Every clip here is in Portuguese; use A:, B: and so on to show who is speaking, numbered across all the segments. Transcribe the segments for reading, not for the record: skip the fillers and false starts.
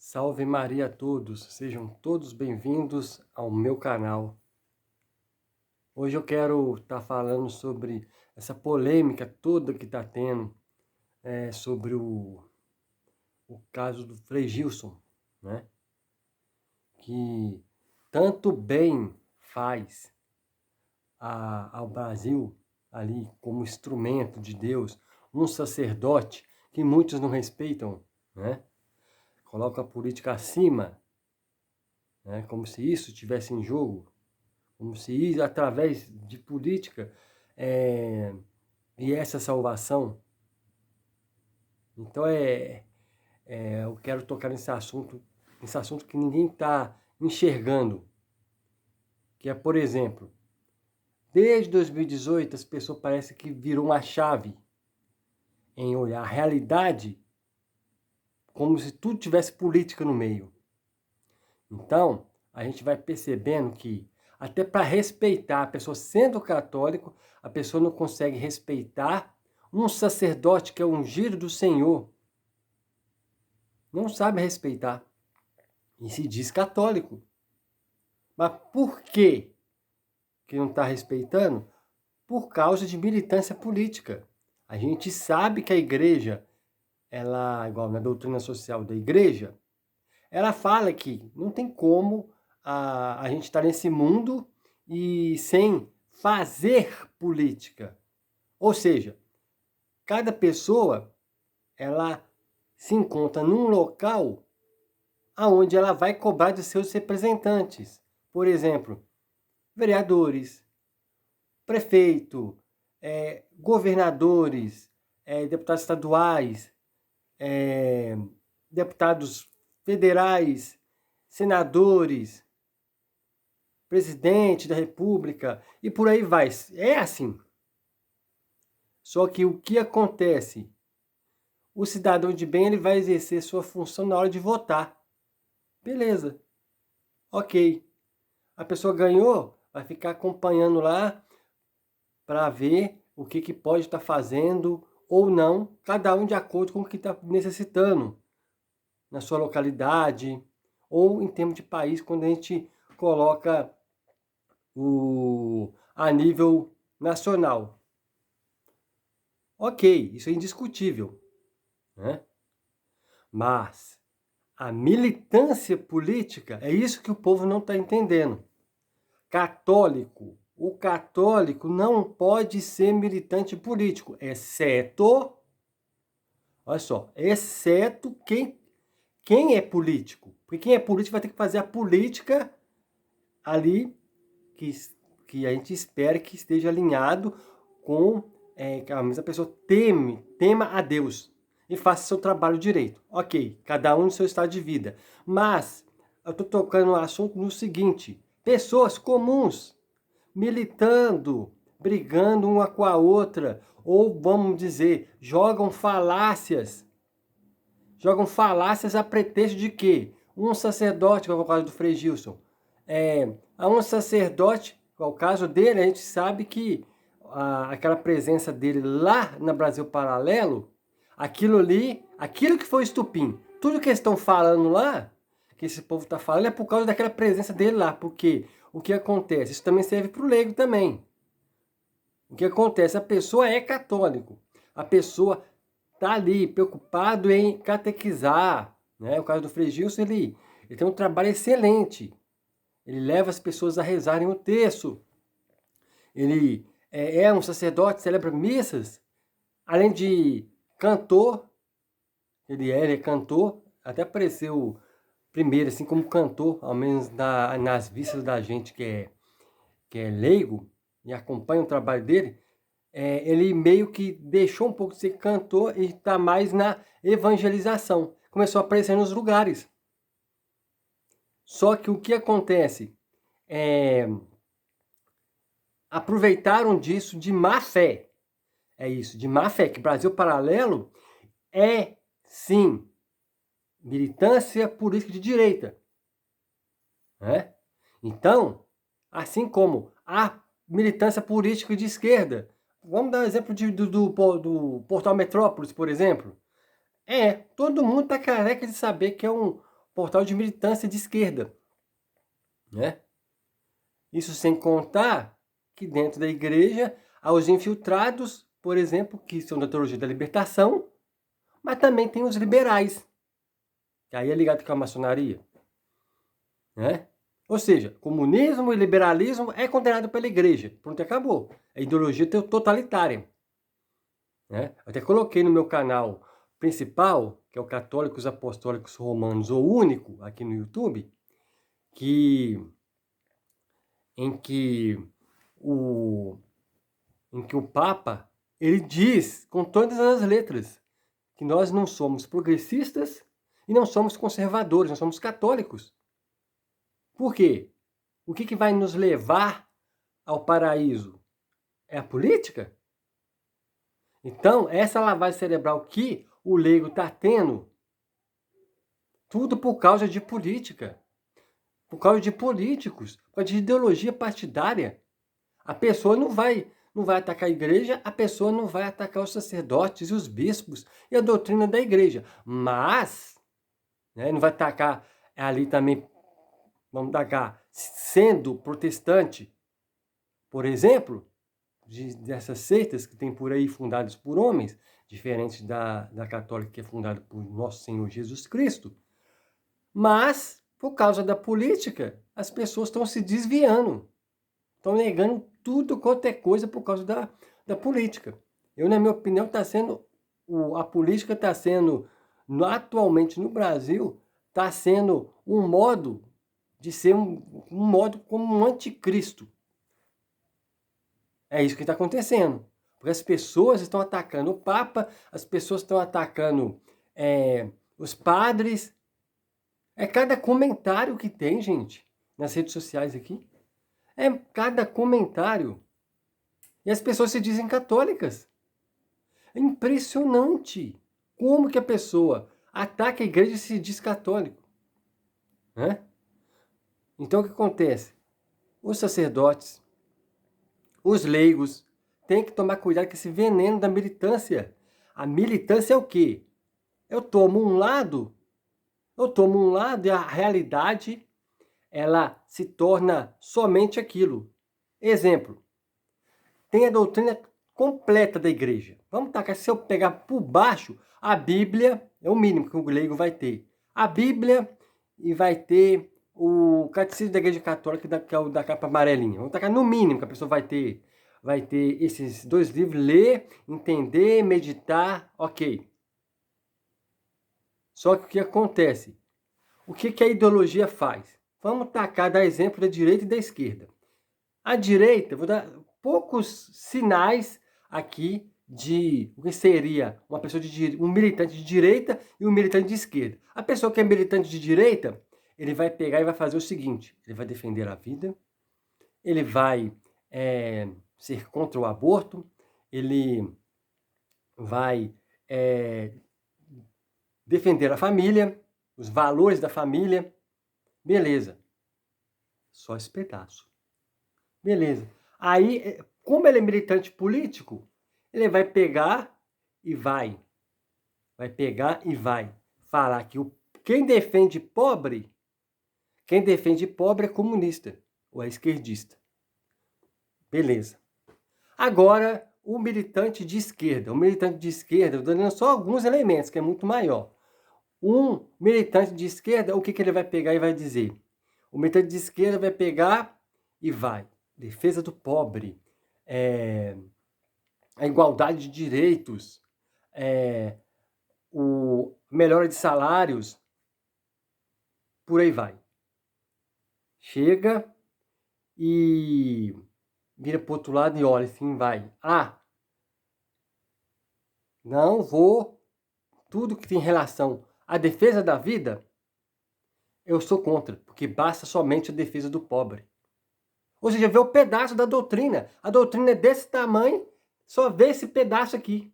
A: Salve Maria a todos, sejam todos bem-vindos ao meu canal. Hoje eu quero estar falando sobre essa polêmica toda que está tendo sobre o caso do Frei Gilson, né? Que tanto bem faz ao Brasil ali como instrumento de Deus, um sacerdote que muitos não respeitam, né? Coloca a política acima, né? Como se isso estivesse em jogo. Como se através de política viesse a salvação. Então eu quero tocar nesse assunto que ninguém está enxergando. Que é, por exemplo, desde 2018 as pessoas parecem que virou uma chave em olhar a realidade como se tudo tivesse política no meio. Então, a gente vai percebendo que até para respeitar a pessoa sendo católico, a pessoa não consegue respeitar um sacerdote que é ungido do Senhor. Não sabe respeitar. E se diz católico. Mas por que não está respeitando? Por causa de militância política. A gente sabe que a igreja, ela, igual na doutrina social da igreja, ela fala que não tem como a gente estar nesse mundo e sem fazer política. Ou seja, cada pessoa ela se encontra num local aonde ela vai cobrar de seus representantes. Por exemplo, vereadores, prefeito, governadores, deputados estaduais, deputados federais, senadores, presidente da república e por aí vai. É assim. Só que o que acontece? O cidadão de bem ele vai exercer sua função na hora de votar. Beleza. Ok. A pessoa ganhou, vai ficar acompanhando lá para ver o que pode estar fazendo ou não, cada um de acordo com o que está necessitando na sua localidade ou em termos de país, quando a gente coloca a nível nacional. Ok, isso é indiscutível, né? Mas a militância política, é isso que o povo não está entendendo. O católico não pode ser militante político, exceto, olha só, exceto quem é político. Porque quem é político vai ter que fazer a política ali que a gente espera que esteja alinhado com que a mesma pessoa tema a Deus e faça seu trabalho direito. Ok, cada um no seu estado de vida. Mas eu estou tocando no assunto no seguinte: pessoas comuns militando, brigando uma com a outra, ou vamos dizer, jogam falácias a pretexto de quê? Um sacerdote, como é o caso do Frei Gilson, a um sacerdote, o caso dele, a gente sabe que aquela presença dele lá na Brasil Paralelo, aquilo que foi estupim, tudo que eles estão falando lá, que esse povo está falando, é por causa daquela presença dele lá, porque o que acontece? Isso também serve para o leigo também. O que acontece? A pessoa é católico, a pessoa está ali preocupado em catequizar, né? O caso do Frei Gilson, ele tem um trabalho excelente. Ele leva as pessoas a rezarem o terço. Ele é um sacerdote, celebra missas. Além de cantor, ele é cantor. Até apareceu primeiro, assim, como cantor, ao menos nas vistas da gente que é leigo e acompanha o trabalho dele. Ele meio que deixou um pouco de ser cantor e está mais na evangelização. Começou a aparecer nos lugares. Só que o que acontece? Aproveitaram disso de má fé. É isso, de má fé. Que Brasil Paralelo é, sim, militância política de direita. Né? Então, assim como a militância política de esquerda, vamos dar um exemplo do Portal Metrópolis, por exemplo. Todo mundo está careca de saber que é um portal de militância de esquerda, né? Isso sem contar que dentro da igreja há os infiltrados, por exemplo, que são da teologia da libertação, mas também tem os liberais, que aí é ligado com a maçonaria, né? Ou seja, comunismo e liberalismo é condenado pela igreja. Pronto, acabou. É ideologia totalitária, né? Eu até coloquei no meu canal principal, que é o Católicos Apostólicos Romanos, o único aqui no YouTube, em que o Papa ele diz com todas as letras que nós não somos progressistas e não somos conservadores, nós somos católicos. Por quê? O que vai nos levar ao paraíso? É a política? Então, essa lavagem cerebral que o leigo está tendo, tudo por causa de política, por causa de políticos, por causa de ideologia partidária. A pessoa não vai atacar a igreja, a pessoa não vai atacar os sacerdotes e os bispos e a doutrina da igreja. Mas, né, não vai atacar ali também, vamos atacar, sendo protestante, por exemplo, dessas seitas que tem por aí fundadas por homens, diferente da católica que é fundada por nosso Senhor Jesus Cristo. Mas, por causa da política, as pessoas estão se desviando. Estão negando tudo quanto é coisa por causa da política. Na minha opinião, a política está sendo, atualmente no Brasil, está sendo um modo de ser um modo como um anticristo. É isso que está acontecendo. Porque as pessoas estão atacando o Papa, as pessoas estão atacando os padres. É cada comentário que tem, gente, nas redes sociais aqui. É cada comentário. E as pessoas se dizem católicas. É impressionante como que a pessoa ataca a igreja e se diz católico, né? Então o que acontece? Os sacerdotes, os leigos, têm que tomar cuidado com esse veneno da militância. A militância é o quê? Eu tomo um lado e a realidade ela se torna somente aquilo. Exemplo, tem a doutrina completa da igreja. Vamos tacar, se eu pegar por baixo, a Bíblia é o mínimo que o leigo vai ter. A Bíblia e vai ter o Catecismo da Igreja Católica, que é o da capa amarelinha. Vamos tacar no mínimo que a pessoa vai ter esses dois livros, ler, entender, meditar, ok. Só que o que acontece? O que a ideologia faz? Vamos dar exemplo da direita e da esquerda. A direita, vou dar poucos sinais aqui de o que seria uma pessoa um militante de direita e um militante de esquerda. A pessoa que é militante de direita, ele vai pegar e vai fazer o seguinte: ele vai defender a vida, ele vai ser contra o aborto, ele vai defender a família, os valores da família. Beleza. Só esse pedaço. Beleza. Aí, como ele é militante político, ele vai pegar e vai falar que quem defende pobre é comunista ou é esquerdista. Beleza. Agora, o militante de esquerda, eu estou dando só alguns elementos, que é muito maior. Um militante de esquerda, o que ele vai pegar e vai dizer? O militante de esquerda vai pegar e vai. Defesa do pobre, a igualdade de direitos, melhora de salários, por aí vai. Chega e vira para o outro lado e olha assim, vai. Não vou, tudo que tem relação à defesa da vida, eu sou contra, porque basta somente a defesa do pobre. Ou seja, vê o pedaço da doutrina. A doutrina é desse tamanho, só vê esse pedaço aqui.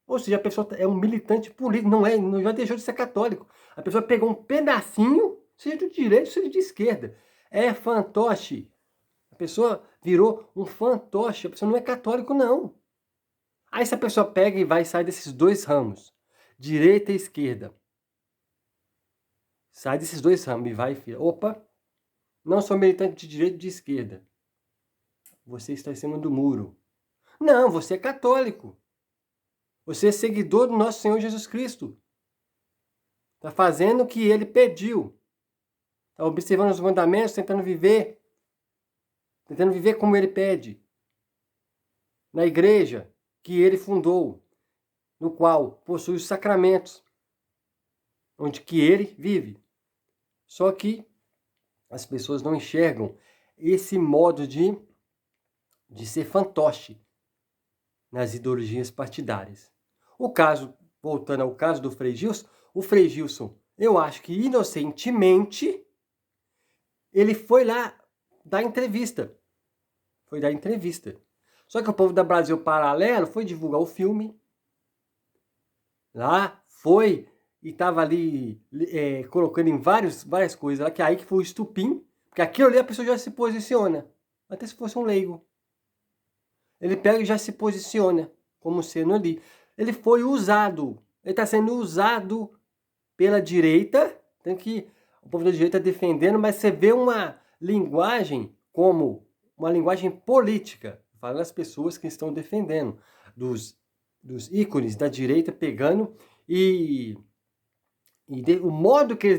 A: Ou seja, a pessoa é um militante político, não já deixou de ser católico. A pessoa pegou um pedacinho, seja de direita, seja de esquerda. É fantoche. A pessoa virou um fantoche, a pessoa não é católico, não. Aí essa pessoa pega e vai sair desses dois ramos, direita e esquerda. Sai desses dois ramos e vai, filho. Opa, não sou militante de direita e de esquerda. Você está em cima do muro. Não, você é católico. Você é seguidor do nosso Senhor Jesus Cristo. Está fazendo o que ele pediu. Está observando os mandamentos, tentando viver como ele pede. Na igreja que ele fundou, no qual possui os sacramentos, onde que ele vive. Só que as pessoas não enxergam esse modo de ser fantoche nas ideologias partidárias. Voltando ao caso do Frei Gilson, o Frei Gilson, eu acho que inocentemente, ele foi lá dar entrevista. Só que o povo da Brasil Paralelo foi divulgar o filme. Lá foi e estava ali colocando em várias coisas lá, que aí que foi o estupim, porque aquilo ali a pessoa já se posiciona, até se fosse um leigo. Ele pega e já se posiciona como sendo ali. Ele foi usado, ele está sendo usado pela direita, tem que o povo da direita defendendo, mas você vê uma linguagem como uma linguagem política, falando as pessoas que estão defendendo, dos ícones da direita pegando o modo que eles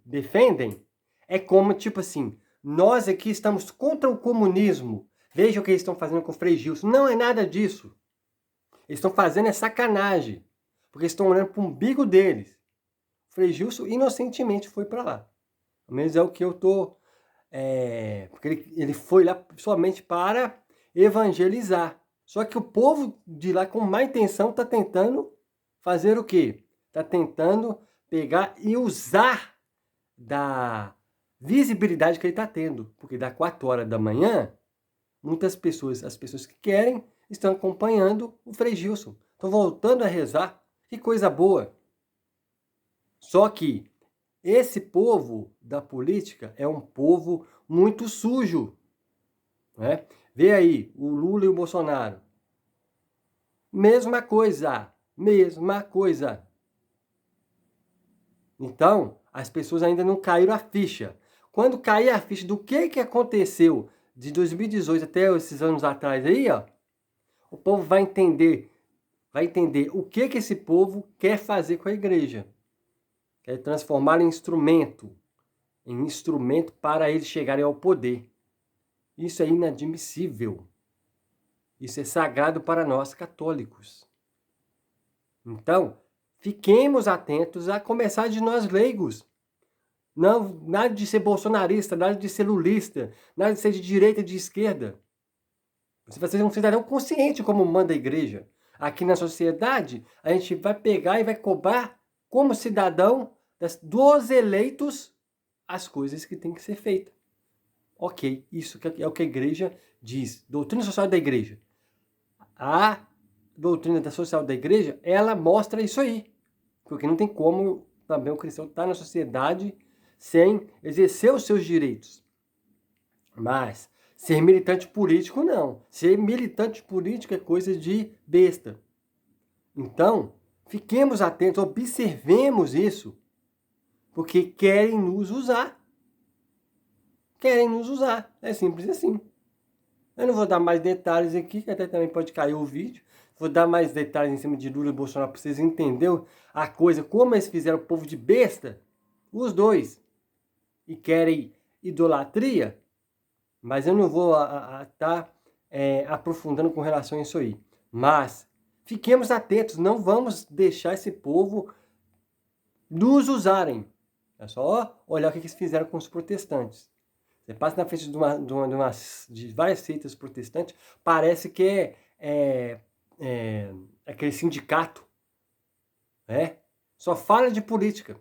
A: defendem é como, tipo assim, nós aqui estamos contra o comunismo. Veja o que eles estão fazendo com o Frei Gilson. Não é nada disso. Eles estão fazendo sacanagem, porque estão olhando para o umbigo deles. O Frei Gilson inocentemente foi para lá. Pelo menos é o que eu estou... porque ele foi lá somente para evangelizar. Só que o povo de lá, com má intenção, está tentando fazer o quê? Está tentando pegar e usar da visibilidade que ele está tendo. Porque da 4 horas da manhã, muitas pessoas, as pessoas que querem, estão acompanhando o Frei Gilson. Estão voltando a rezar. Que coisa boa. Só que esse povo da política é um povo muito sujo. Né? Vê aí, o Lula e o Bolsonaro. Mesma coisa. Então, as pessoas ainda não caíram a ficha. Quando cair a ficha do que aconteceu de 2018 até esses anos atrás aí, ó, o povo vai entender o que esse povo quer fazer com a igreja. Quer transformar em instrumento para eles chegarem ao poder. Isso é inadmissível. Isso é sagrado para nós católicos. Então, fiquemos atentos a começar de nós leigos. Não, nada de ser bolsonarista, nada de ser lulista, nada de ser de direita e de esquerda. Você é um cidadão consciente como manda a igreja. Aqui na sociedade, a gente vai pegar e vai cobrar como cidadão dos eleitos as coisas que têm que ser feitas. Ok, isso é o que a igreja diz. Doutrina social da igreja. A doutrina social da igreja, ela mostra isso aí. Porque não tem como também o cristão estar na sociedade sem exercer os seus direitos. Mas ser militante político, não. Ser militante político é coisa de besta. Então, fiquemos atentos, observemos isso. Porque querem nos usar. É simples assim. Eu não vou dar mais detalhes aqui, que até também pode cair o vídeo. Vou dar mais detalhes em cima de Lula e Bolsonaro para vocês entenderem a coisa, como eles fizeram o povo de besta, os dois, e querem idolatria, mas eu não vou estar aprofundando com relação a isso aí. Mas fiquemos atentos, não vamos deixar esse povo nos usarem. É só olhar o que eles fizeram com os protestantes. Você passa na frente de várias seitas protestantes, parece que é aquele sindicato. Né? Só fala de política.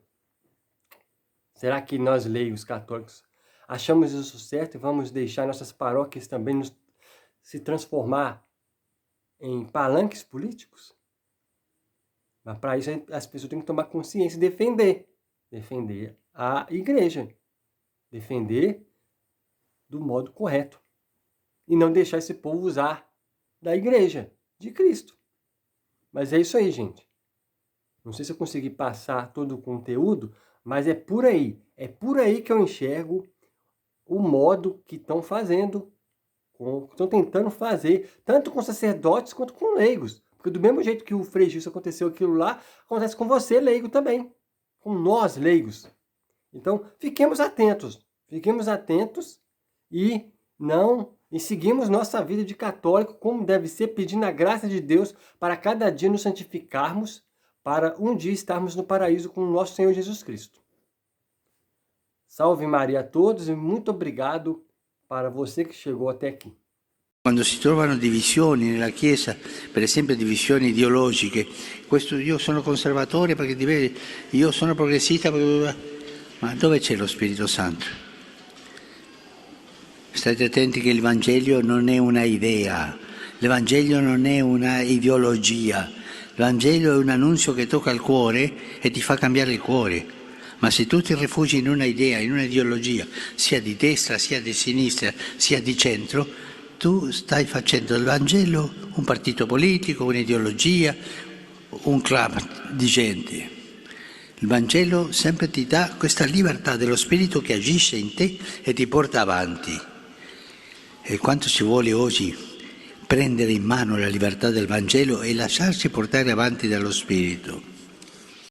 A: Será que nós, leigos católicos, achamos isso certo e vamos deixar nossas paróquias também se transformar em palanques políticos? Mas para isso as pessoas têm que tomar consciência e defender a igreja. Defender do modo correto. E não deixar esse povo usar da igreja de Cristo. Mas é isso aí, gente. Não sei se eu consegui passar todo o conteúdo, Mas é por aí que eu enxergo o modo que estão fazendo, estão tentando fazer, tanto com sacerdotes quanto com leigos. Porque do mesmo jeito que o Frei Gilson aconteceu aquilo lá, acontece com você, leigo, também. Com nós, leigos. Então, fiquemos atentos e seguimos nossa vida de católico como deve ser, pedindo a graça de Deus para cada dia nos santificarmos, para um dia estarmos no paraíso com o nosso Senhor Jesus Cristo. Salve Maria a todos e muito obrigado para você que chegou até aqui.
B: Quando si trovano divisioni nella Chiesa, per esempio divisioni ideologiche, questo io sono conservatore perché io sono progressista, ma dove c'è lo Spirito Santo? State attenti che il Vangelo non è una idea, l'Evangelo non è una ideologia, il Vangelo è un annunzio che tocca il cuore e ti fa cambiare il cuore. Ma se tu ti rifugi in una idea, in un'ideologia, sia di destra, sia di sinistra, sia di centro, tu stai facendo del Vangelo un partito politico, un'ideologia, un club di gente. Il Vangelo sempre ti dà questa libertà dello Spirito che agisce in te e ti porta avanti. E quanto ci vuole oggi prendere in mano la libertà del Vangelo e lasciarsi portare avanti dallo Spirito.